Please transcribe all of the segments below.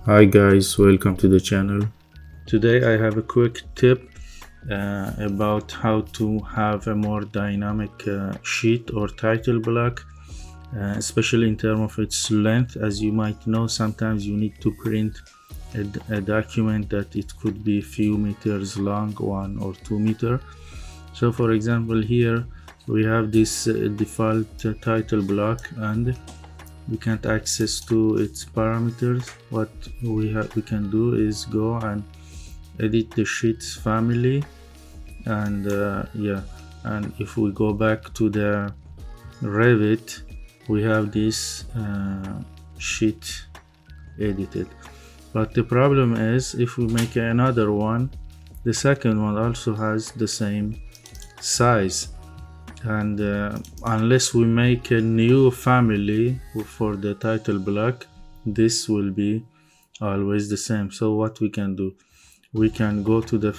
Hi guys, welcome to the channel. Today I have a quick tip about how to have a more dynamic sheet or title block, especially in terms of its length. As you might know, sometimes you need to print a document that it could be a few meters long, 1 or 2 meter. So for example, here we have this default title block, and we can't access to its parameters. What we can do is go and edit the sheets family, and and if we go back to the Revit, we have this sheet edited. But the problem is, if we make another one, the second one also has the same size, and unless we make a new family for the title block, this will be always the same. So what we can do, we can go to the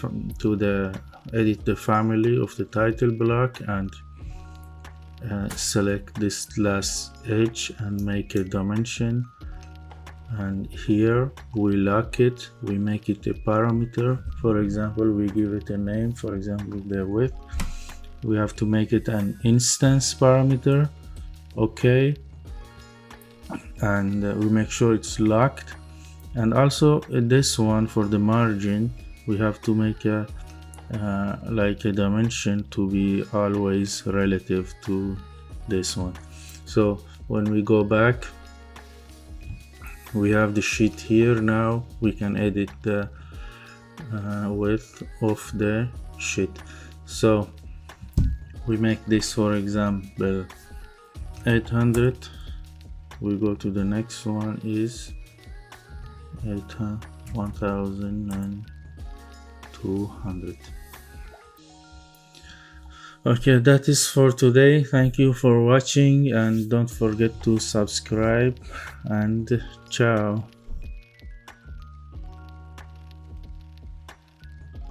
edit the family of the title block, and select this last edge and make a dimension, and here we lock it, we make it a parameter. For example, we give it a name, for example the width. We have to make it an instance parameter. Okay, and we make sure it's locked. And also this one, for the margin, we have to make a like a dimension to be always relative to this one. So when we go back, we have the sheet here. Now we can edit the width of the sheet. So we make this, for example, 800. We go to the next one, is 1200. Okay, that is for today. Thank you for watching, and don't forget to subscribe, and ciao.